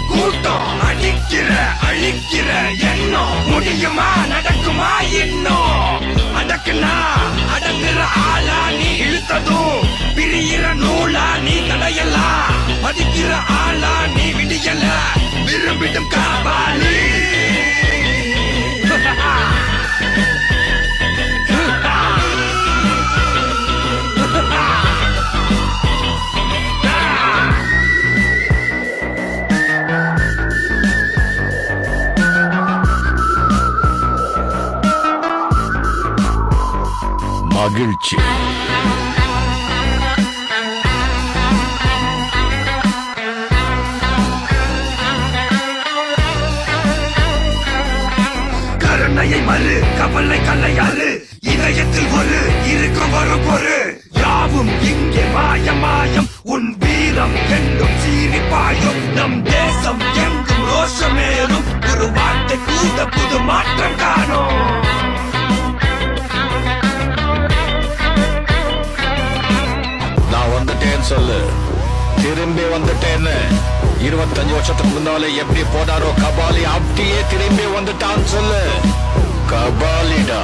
கூட்டம் அடிக்கிற அழிக்கிற எண்ணம் முடியுமா நடக்குமா இன்னும் அடக்குனா அடங்குற ஆளா நீ இழுத்ததும் பிரியிற நூலா நீ தடையலாம் மதிக்கிற ஆளா நீ விடியல விரும்பிடும் காபாலி மகிழ்ச்சி கருணையை மறு கவலை கல்லையாறு இதயத்தில் ஒரு இருக்கும் வரும் பொரு யாவும் இங்கே மாயம் மாயம் உன் வீரம் எங்கும் சீறி பாயும் நம் தேசம் எங்கும் ரோஷமேறும் ஒரு வார்த்தை கூட புது மாற்றம் காணும் நான் வந்துட்டேன்னு சொல்லு திரும்பி வந்துட்டேன்னு 25 வருஷத்துக்கு முன்னாலே எப்படி போனாரோ கபாலி அப்படியே திரும்பி வந்துட்டான்னு சொல்லு கபாலிடா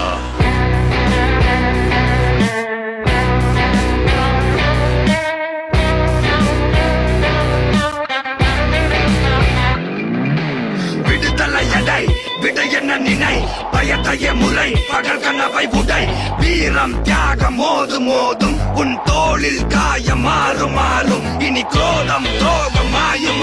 விடுதலை எடை விட என்ன நினை பயத்தைய முறை பகல் கனவை உடை வீரம் தியாகம் மோதும் மோதும் உன் தோளில் காயம் மாறும் மாறும் இனி கோலம் துரோகம் மாயும்